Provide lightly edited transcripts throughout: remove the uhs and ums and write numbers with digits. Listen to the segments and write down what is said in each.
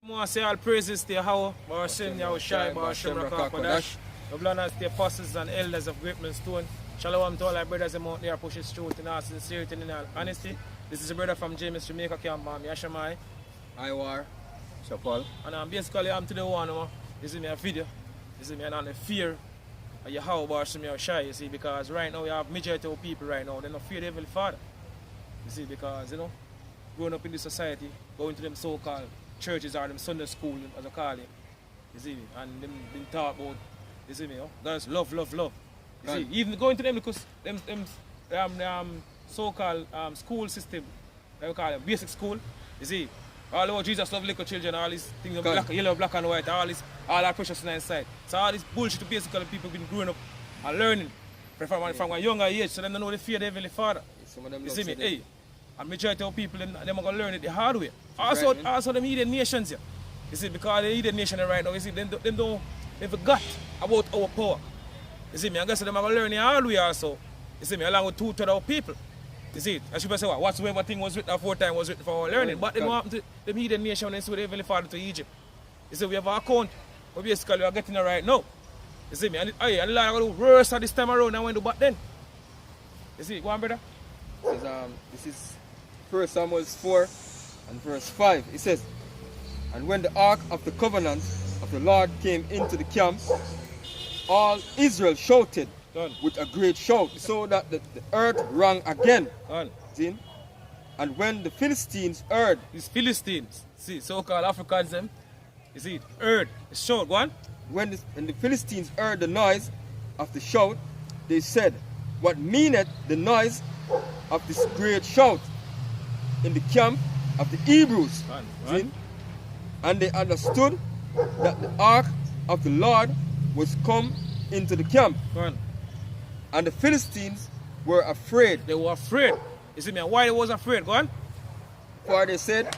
I want to say all praises to Yahawah, Yahawashi, Yahawashi, the blood the apostles and elders of Great Millstone. Shalom to all our brothers and out there pushing truth in all sincerity and in all honesty. This is a brother from Jamaica camp, Yashamai. Yahawah, Shapal. And basically I'm to the one, this is me a video. This is me on the fear of Yahawah, Yahawashi, you see, because right now we have majority of people right now, they don't fear the Heavenly Father. You see, because, growing up in this society, going to them so-called churches or them Sunday school, as I call it, you see me, and them been taught about, you see me, that's love. You see, even going to them because them so-called school system, that we call it basic school, you see, all about Jesus love little children, all these things, black, yellow, black and white, all our precious inside. So all this bullshit basically people been growing up and learning from a younger age, so they don't know the fear of the Heavenly Father. You see me, hey. And majority of people, them are going to learn it the hard way. Also them heathen nations here. You see, because the heathen nation right now, you see, they forgot about our power. You see me, I guess them are going to learn the hard way also. You see me, along with two-thirds of people. You see, as people say, whatsoever thing was written aforetime was written for our learning. But then what happened to the heathen nation when they sold the Heavenly Father to Egypt? You see, we have an account, but basically we are getting it right now. You see me, and the Lord are going to do worse at this time around than when they do back then. You see, go on, brother. This is 1 Samuel 4 and verse 5. It says, "And when the ark of the covenant of the Lord came into the camp, all Israel shouted with a great shout, so that the earth rang again." See? And when the Philistines heard, these Philistines, see, so-called Africans, them, you see, heard the shout, go on. When the Philistines heard the noise of the shout, they said, "What meaneth the noise of this great shout in the camp of the Hebrews?" And they understood that the ark of the Lord was come into the camp. And the Philistines were afraid. They were afraid. You see me, why they was afraid? Go on. For they said,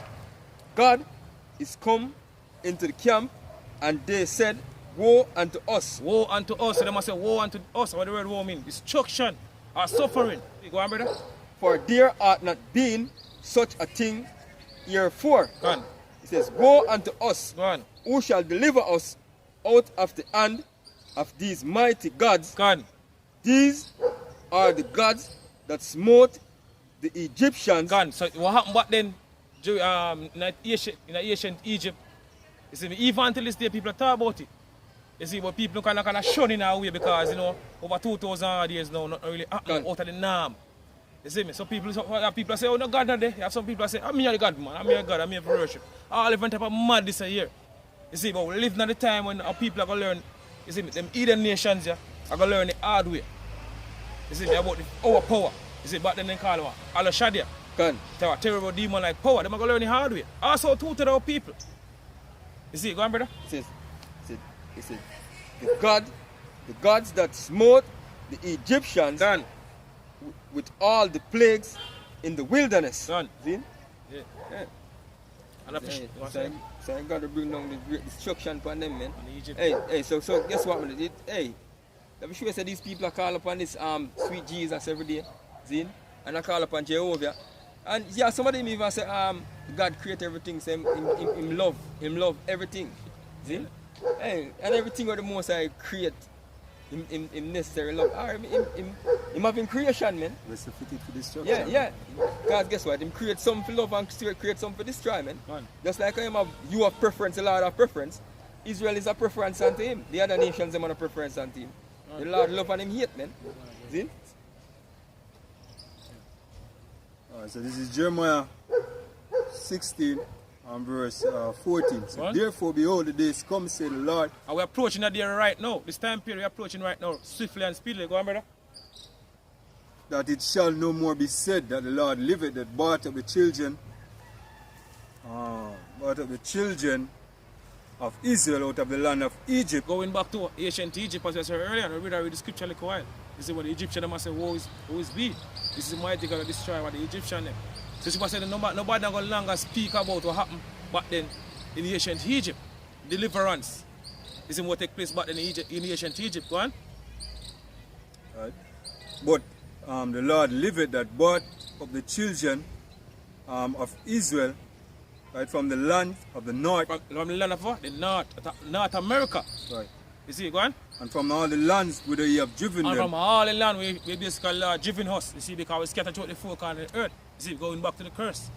"God is come into the camp," and they said, "Woe unto us." Woe unto us. So they must say, woe unto us. What the word woe mean? Destruction or suffering. Go on, brother. For there ought not been such a thing herefore. Go on. It says, "Woe unto us, go on, who shall deliver us out of the hand of these mighty gods." Go on. These are the gods that smote the Egyptians. Go on. So what happened back then in ancient Egypt? You see, even until this day people talk about it. You see, but people kind of shun in our way because, over 2,000 years now, not really happening out of the norm. You see me? So people say, "Oh, no, God not there." You have some people that say, "I'm here God, man. I'm here God. I'm here for worship." All different type of madness here. You see, but we live in the time when our people are going to learn, you see me, them heathen nations here are going to learn the hard way. You see me, about our power. You see, back then they call them Al-Shadia. A terrible demon like power. They're going to learn the hard way. Also, two-thirds of our people. You see, go on, brother. It says, the gods that smote the Egyptians with all the plagues in the wilderness. See? Yeah. So I got to bring down the great destruction upon them, man. Hey, so guess what, man? Hey, let me show you say these people are call upon this sweet Jesus every day. See? And I call upon Jehovah. And yeah, some of them even say God create everything, so him love everything. See? Hey, and everything what the most I create him necessary love. Him having creation, man. Let's fit it for destruction. Yeah. Because guess what? Him create something for love and create something for destroy, man. Just like you have preference, the Lord have preference. Israel is a preference unto him. The other nations them have a preference unto him. The Lord love and him hate, man. See? Alright, so this is Jeremiah 16 and verse 14. So therefore, behold, the days come, say the Lord. And we're approaching that day right now. This time period we're approaching right now, swiftly and speedily. Go on, brother. That it shall no more be said that the Lord liveth, that brought up the children of Israel out of the land of Egypt. Going back to ancient Egypt, as I said earlier, and I read the scripture like a while. You see what the Egyptians must say, woe is we. This is the mighty God to destroy what the Egyptians them. So she must say that nobody going to longer speak about what happened back then in ancient Egypt. Deliverance. This is what take place back then in ancient Egypt. Go on. Right. But the Lord liveth, that brought up the children of Israel right, from the land of the north. From the land of what? The North America. Right. You see, go on? And from all the lands whither ye have driven And them. from all the land we basically driven us. You see, because we scattered throughout the four corners of the earth. You see, going back to the curse.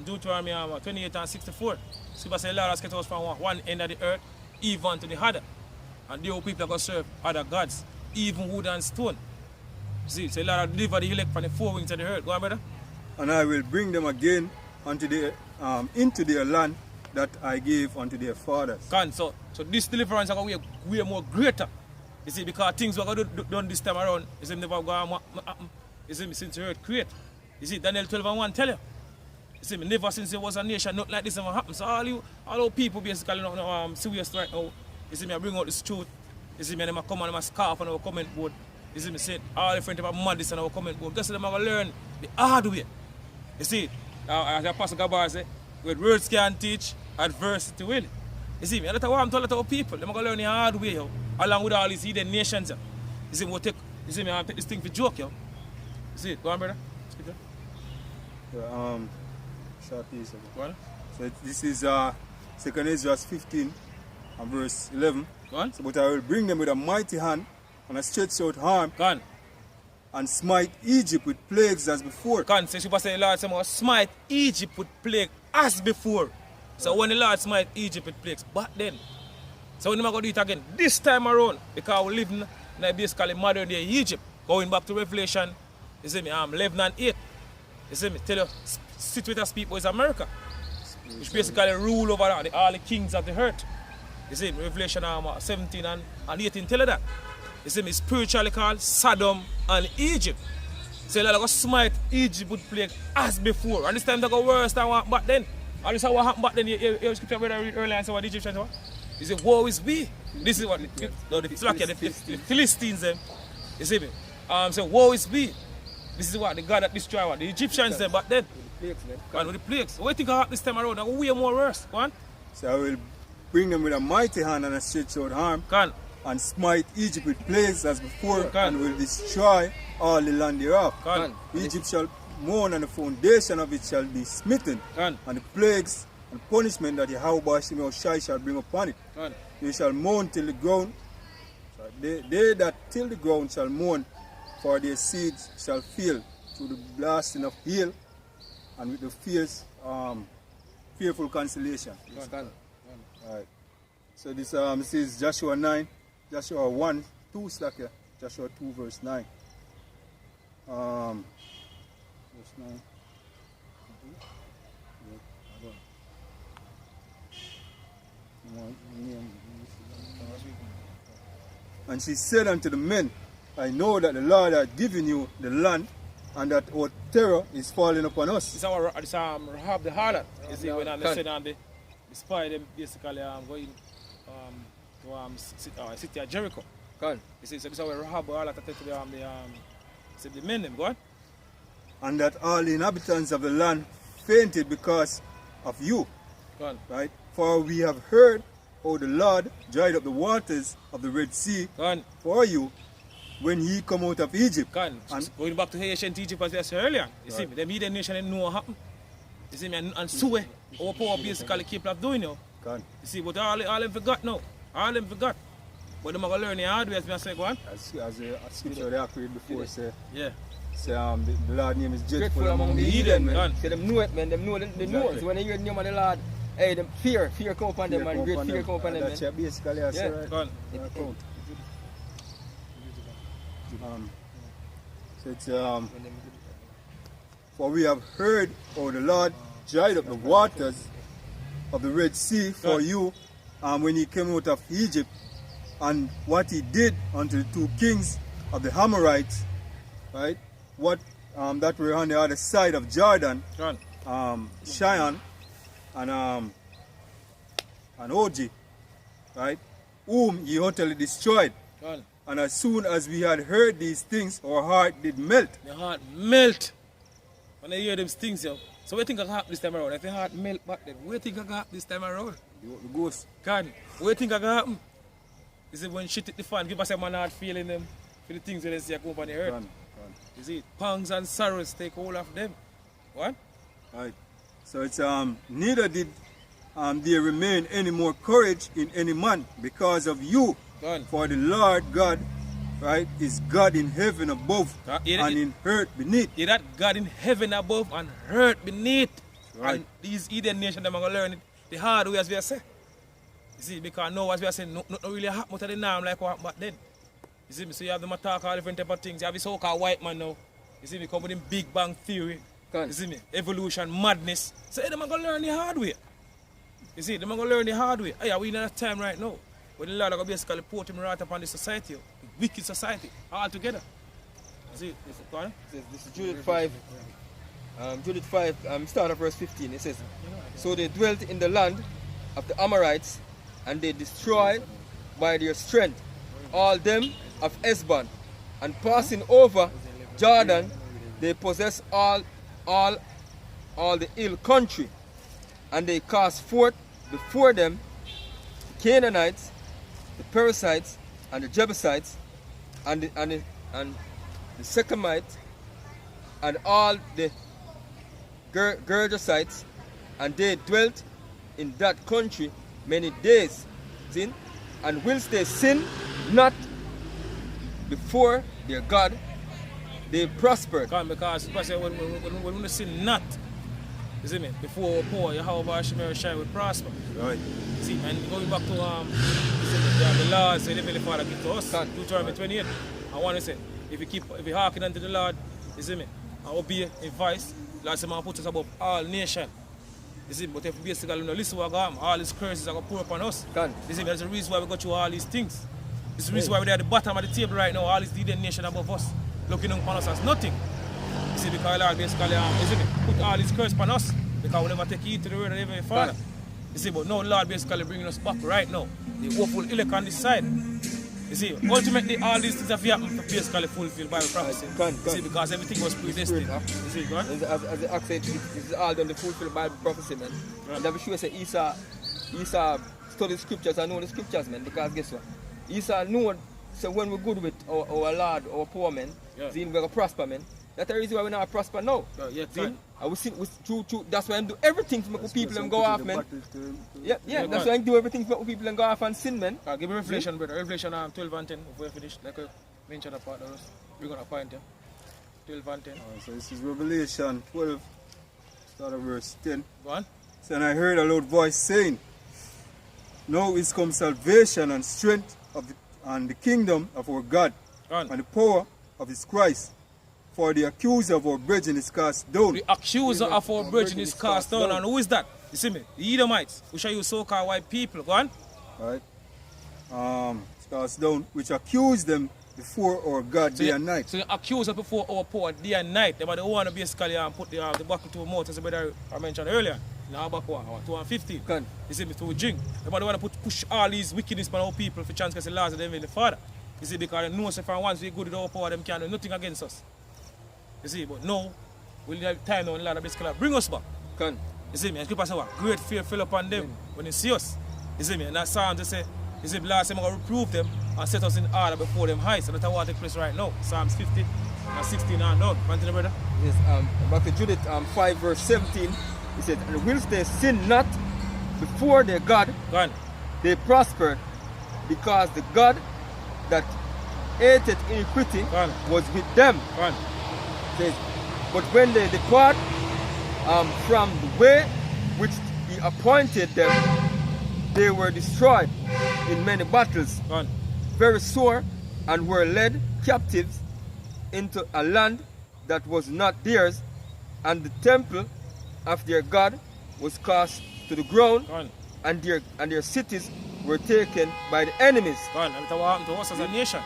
Deuteronomy 28 and 64. Scripture says the Lord has scattered us from one end of the earth, even to the other. And the old people are going to serve other gods, even wood and stone. You see, so the Lord has delivered the elect from the four wings of the earth. Go on, brother. And I will bring them again into their land that I gave unto their fathers. So this deliverance is going to be way more greater. You see, because things we're going to do done this time around, you see, never going to happen. You see, since the earth create. You see, Daniel 12 and 1 tell you. You see, never since there was a nation, nothing like this ever happened. So all people basically serious right now. You see, I bring out this truth. You see, I come on my scarf on our comment board. You see, me say all the friends about madness on our comment board. Guess them going to learn the hard way. You see, as Apostle Gabar say, with words can teach, adversity will. You see, that's what I'm telling our people. They're going to learn the hard way, yo, along with all these hidden nations. Yo. You see, we'll take this thing for joke, yo. You see, go on, brother. Speak, Yeah, short piece. Go on. So this is 2 Ezra 15 and verse 11. Go on. So, but I will bring them with a mighty hand and a stretched out arm. Go on. And smite Egypt with plagues as before. God says, you say the Lord said, smite Egypt with plague as before. So when the Lord smite Egypt with plagues, but then, so we're not going to do it again this time around, because we live in basically modern day Egypt. Going back to Revelation, you see me, 11 and 8. You see me, tell you, sit with us people is America, which basically rule over all the kings of the earth. You see me, Revelation 17 and 18 tell you that. You see me, spiritually called Sodom and Egypt. So they're going to smite Egypt with plague as before. And this time they go worse than what back then. And this is what happened back then. You scripture where I read earlier and say what the Egyptians were. You say, woe is we. This is what the Philistines them. You see me? Say, woe is we. This is what the God that destroyed what the Egyptians them back then. And with the plagues. What do you think happened this time around? They're way more worse. Go on. So I will bring them with a mighty hand and a stretched out arm. And smite Egypt with plagues as before, and will destroy all the land thereof. Egypt shall mourn, and the foundation of it shall be smitten, and the plagues and punishment that Yahawashi shall bring upon it. They shall mourn till the ground. They that till the ground shall mourn, for their seeds shall fail through the blasting of hail, and with the fearful cancellation. Right. So this is Joshua 9. Joshua 1, 2 slack here. Joshua 2 verse 9. Verse 9. And she said unto the men, I know that the Lord hath given you the land, and that our terror is falling upon us. This is Rahab the harlot. You see, when they said the spy them basically going to city of Jericho. You see, so this is where Rahab the harlot to the men them, go on. And that all the inhabitants of the land fainted because of you. Right? For we have heard how the Lord dried up the waters of the Red Sea for you when he come out of Egypt. And going back to ancient Egypt as I said earlier, you see me, them heathen nation didn't know what happened. You see me, and Sue, our power basically keep up doing now. You see, but all them forgot now. All them forgot. But them are going to learn the hard way, as I say, go on. As a scripture they have read before, say, yeah. Say the Lord's name is dreadful among the heathen, man. Say them know it, man. Them know. So when they hear the name of the Lord, hey, them fear come upon them, man. Great fear come upon them, man. That's basically a right. Go on. So it's for we have heard how the Lord dried up the waters of the Red Sea for you when he came out of Egypt, and what he did unto the two kings of the Amorites, right? What that were on the other side of Jordan, Cheyenne and Og, right? Whom he utterly destroyed. And as soon as we had heard these things, our heart did melt. The heart melt when I hear those things, yo. So what do you think I happen this time around? If the heart melt back then, what do you think I happen this time around? The ghost. What do you think I happen? You see, when shit hit the fan, give us a man heart feeling them for the things that they see come up on the earth. You see, pangs and sorrows take hold of them. What? Right. So it's neither did there remain any more courage in any man because of you. For the Lord God, right, is God in heaven above and in earth beneath. Yeah, that God in heaven above and earth beneath. Right. And these heathen nations, them are going to learn it the hard way, as we are saying. You see, because now, as we are saying, nothing really happened to the norm like what happened back then. You see me? So you have them attack all different type of things. You have this so-called white man now. You see me? Come with him Big Bang Theory. You see me? Evolution, madness. So them are going to learn the hard way. You see, them are going to learn the hard way. Hey, we in a time right now where the Lord are going to basically put him right upon the society, the wicked society, all together. You see, this is Judith 5. Judith 5, start at verse 15. It says, so they dwelt in the land of the Amorites, and they destroyed by their strength all them of Esbon, and passing over Jordan, they possessed all the hill country, and they cast forth before them the Canaanites, the Perizzites, and the Jebusites, and the Shechemites, and all the Gergesites, and they dwelt in that country many days. See? And whilst they sinned not before their God, they prospered. Because when we sin not, you see me, before poor, Yahawashi will prosper. Right. See, and going back to the laws the Heavenly Father give to us, Deuteronomy 28, I want to say, if you hearken unto the Lord, you see me, and obey advice, Lord said, man put us above all nations. You see, but if we basically don't listen to what God, all these curses are going to pour upon us. You see, that's the reason why we go through all these things. It's the reason why we're at the bottom of the table right now, all these leading nations above us, looking upon us as nothing. You see, because Lord basically, you see, put all these curses upon us, because we never take heed to the word of the Heavenly Father. You see, but now Lord basically bringing us back right now. The woeful elect on this side. You see, ultimately all these things have happened to basically fulfill Bible prophecy. You see, because everything was predestined. You see, go on. As the act said, this is all done to fulfill Bible prophecy, man. Right. And I'm sure say Esau studied scriptures and know the scriptures, man, because guess what? Esau knew, so when we're good with our Lord, our poor men, then we're going to prosper, man. That's the reason why we're not prosper now. And we see, that's why I do everything to make people and go off, man. That's why I do everything to make people and go off and sin, man. Give me Revelation, brother. Revelation 12 and 10, before we finish, like I mentioned a part of us. We're going to point here. 12 and 10. So this is Revelation 12, start of verse 10. Go on. So, and I heard a loud voice saying, now is come salvation and strength and the kingdom of our God, and the power of his Christ. For the accuser of our brethren is cast down. The accuser of our brethren is cast down. And who is that? You see me? The Edomites, which are you so-called white people. Go on. Right. It's cast down, which accuse them before our God day and night. So the accuser before our poor day and night. They are the one who basically put the buckle to a mouth, as the brother I mentioned earlier. In Habakkuk 2:15. You see me? To a jing. They are the one who push all these wickedness on our people for chance to the laws of them in the Father. You see, because they know if once we good with our power, them can't do nothing against us. You see, but now, we'll have time now and Lord basically bring us back. You see me? And people say what? Great fear fell upon them when they see us. You see me? And that Psalm just say, you see, Lord said, I'm going to reprove them and set us in order before them heights. And that's what takes place right now. Psalms 50 and 16 and down. Continue, brother. Yes, back to Judith 5 verse 17. He said, and whilst they sin not before their God, they prospered, because the God that hated iniquity was with them. Says, but when they depart from the way which he appointed them, they were destroyed in many battles, very sore, and were led captives into a land that was not theirs, and the temple of their God was cast to the ground, and their cities were taken by the enemies. And that's what happened to us as a nation.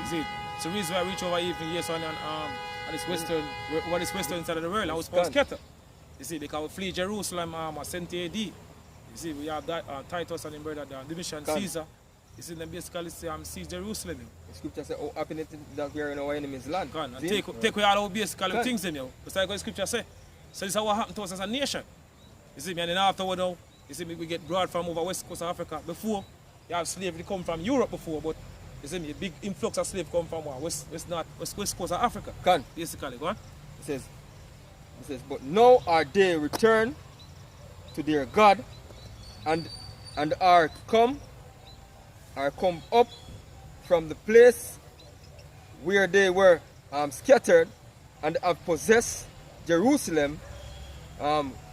See, it's the reason why I reach over even years on this western side of the world, and we was scattered. You see, because we flee Jerusalem 70 AD. You see, we have that Titus and his brother, Domitian Caesar. You see, them basically seize Jerusalem. The scripture says, oh, happiness that we are in our enemy's land. And take away all our basically things in you. That's like what the scripture says. So this is what happened to us as a nation. You see, and then afterward now, you see, we get brought from over west coast of Africa. Before, you have slavery come from Europe before, but you see, a big influx of slaves come from west coast of Africa. Basically, go on. It says, It says, but now are they returned to their God and are come up from the place where they were scattered and have possessed Jerusalem,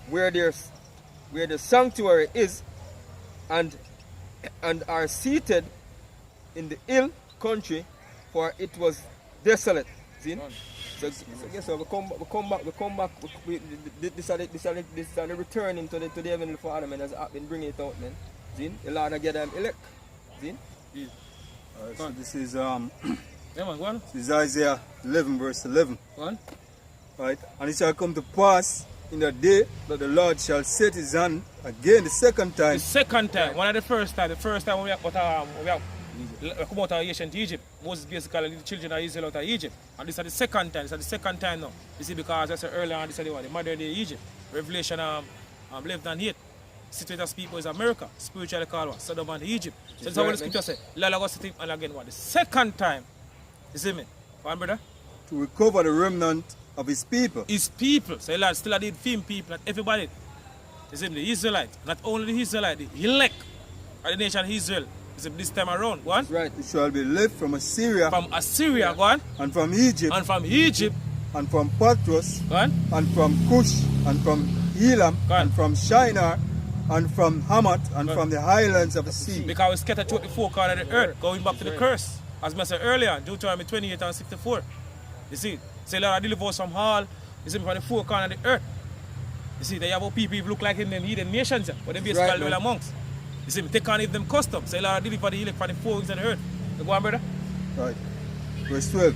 where the sanctuary is, and are seated in the hill country, for it was desolate. See? So guess what? We come back. This are the returning to the heavenly Father, man. As I've been bringing it out, man. See? The Lord will get them elect. See? So this is Yeah, man, go on. this is Isaiah 11 verse 11. Go on. Right? And it shall come to pass in the day that the Lord shall set his hand again the second time. The second time, one of the first time when we come out of ancient Egypt, Moses basically lead the children of Israel out of Egypt. And this is the second time. This is the second time now. You see, because I said earlier on, this is the modern day Egypt. Revelation 11 and 8. Situated people is America, spiritually called what? Sodom and Egypt. So that's what the scripture says. Lala was sitting and again what? The second time. You see me? Go on, brother. To recover the remnant of his people. His people. So Lord still did film people, not everybody. You see me? The Israelite. Not only the Israelite, the elect of the nation of Israel. You see me? This time around. Go on. Right. It shall be left from Assyria. From Assyria, go on. And from Egypt. And from Egypt. And from Patros. Go on. And from Cush. And from Elam. Go on. And from Shinar. And from Hamath. And from the highlands of the sea. Because we scattered throughout the four corners of the earth, going back to the curse. As I said earlier, Deuteronomy 28 and 64. You see, say Lord, I deliver us from all, you see, from the four corners of the earth. You see, they have people look like in them heathen nations, but they basically Right, dwell amongst. You see, take on them customs. Say Lord, I deliver the elect from the four winds of the earth. You go on, brother? Right. Verse 12.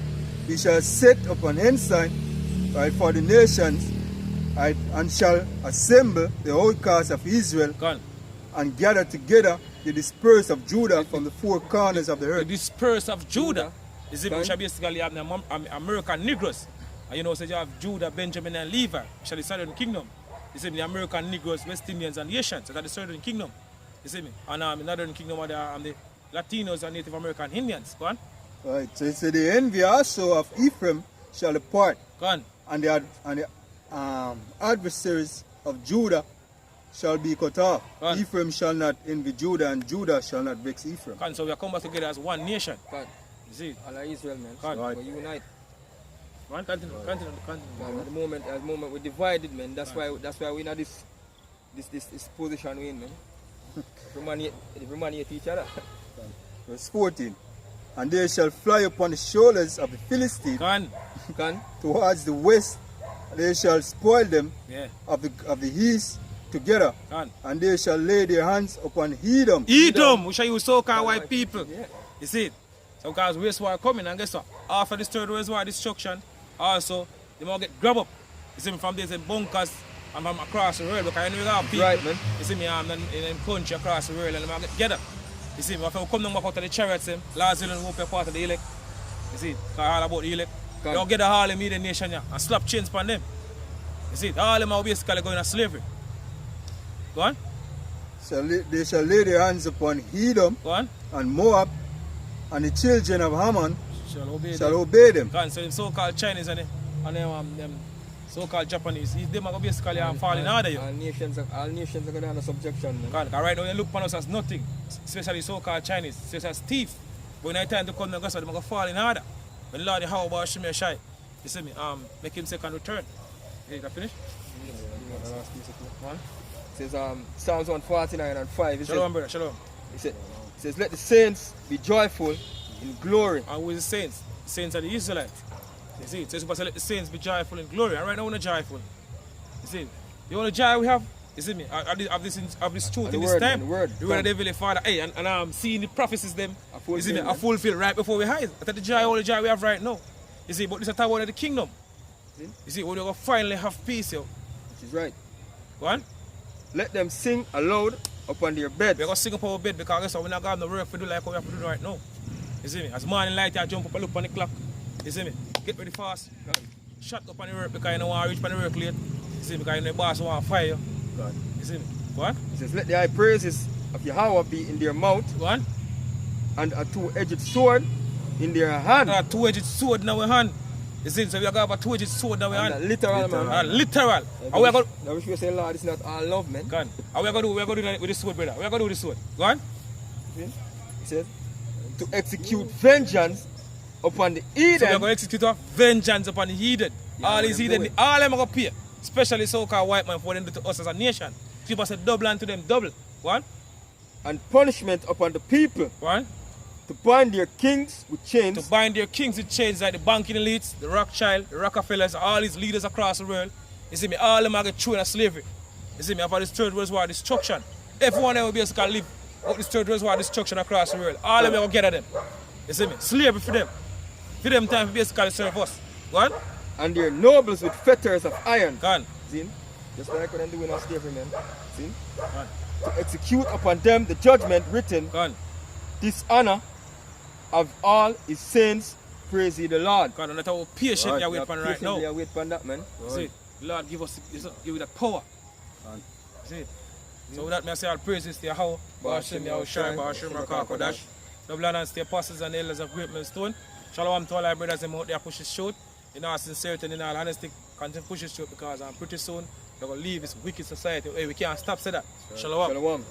He shall set up an ensign, right, for the nations, right, and shall assemble the whole cast of Israel, Go on. and gather together the dispersed of Judah from the four corners of the The earth. dispersed of Judah. You see, Go on. we shall basically have the American Negroes. And you know, so you have Judah, Benjamin, and Levi, which are the southern kingdom. You see, the American Negroes, West Indians, and Haitians, that are the southern kingdom. You see me? And the northern kingdom are the Latinos and Native American Indians. Go on. Right. So it said, the envy also of Ephraim shall depart, Go on. and the adversaries of Judah shall be cut off. Right. Ephraim shall not envy Judah, and Judah shall not vex Ephraim. Go on. So we are come back together as one nation. God. You see? All of Israel, man. God. Right. We unite. Go on, continue. God, at the moment we're divided, man. That's why we're in this position we're in, man. Every man hate each other. Verse 14. And they shall fly upon the shoulders of the Philistines Go on. Can? towards the west. They shall spoil them Yeah. of the east together, Go on. and they shall lay their hands upon Edom. Edom, we shall use so-called white people. Yeah. You see it? So because waste war coming, and guess what? After this third waste war destruction, also, they might get grabbed up. You see me, from these bunkers and from across the world, because you know we have people, Right, man. you see me, in the country across the world, and they might get together. You see me, if we come down back out of the chariots, last year, we hope you're part of the elect. You see, because all about the elect. Come. They'll get the Harlem Indian nation here and slap chains upon them. You see, all of them are basically going to slavery. Go on, They shall lay their hands upon Edom go on. and Moab, and the children of Haman Shall obey shall them. obey them. Go on, so them so-called Chinese and them so-called Japanese, them are basically falling out of you. All nations are going to be under subjection, man. Because right now you look upon us as nothing, especially so-called Chinese, especially as thief. But when I time to come down, guess what, they're going to fall in order. When Lord Yahawashi Shimei Shai, you see me, make him second return. Yeah, you can finish? One. It says Psalms 149 and 5. It Shalom, brother, shalom. says, let the saints be joyful in glory. And with the saints? The saints are the Israelites. You see, it says, let the saints be joyful in glory. And right now we're not joyful. You see, the only joy we have, you see me, of this truth in this time. The word. The word of the Heavenly Father. Hey, and seeing the prophecies them, fulfilled, you see me, man. are fulfilled right before we hide. That's the joy, only joy we have right now. You see, but this is the time of the kingdom. See? You see, when you're going to finally have peace, yo. Which is right. Go on. Let them sing aloud upon their beds. We're going to sing up our bed because guess what, we're not going to have no work to do like what we have to do right now. You see me? As morning light, I jump up and look on the clock. You see me? Get ready fast. Shut up on the work because you don't want to reach on the work late. You see me? Because you know the boss want to fire you. God. You see me? Go on. It says, let the high praises of Yahawah be in their mouth, Go on. and a two-edged sword in their hand. Got a two-edged sword in our hand. You see, so we are going to have a two-edged sword now. Literal, man. Literal. Yeah, And we are going now we should say, Lord, it's not all love, man. Go on. And we are going to do that with the sword, brother. We are going to do with the sword. Go on. He says, to execute vengeance upon the heathen. So we are going to execute a vengeance upon the heathen. Yeah, all these heathen, do it. all them are going to pay. Especially so-called white man for them do to us as a nation. People say double and to them double. Go on. And punishment upon the people. Go on. To bind their kings with chains. To bind their kings with chains like the banking elites, the Rothschild, the Rockefellers, all these leaders across the world. You see me, all of them are get thrown in slavery. You see me, after this third world war destruction. Everyone there will basically live up this third world war destruction across the world. All of them will get at them. You see me, slavery for them. For them time to basically serve us. Go on. And their nobles with fetters of iron. Go on. See? Just like when they do in slavery, man. See? Go on. To execute upon them the judgment written. Go on. Dishonor of all his saints, praise ye the Lord. God, and that's how patient you are waiting for right now. We are waiting for that, man. See, Lord give us that power. See, so with that, I say all praises to Yahawah, Bashim, Yahawashi, Bashim, Rakakodash, the blood and the apostles and elders of Great Millstone. Shalom to all our brothers and out there push his shoot. In all sincerity and in all honesty, continue to push his shoot because pretty soon they're going to leave this wicked society. Hey, we can't stop saying that. Shalom. Shalom.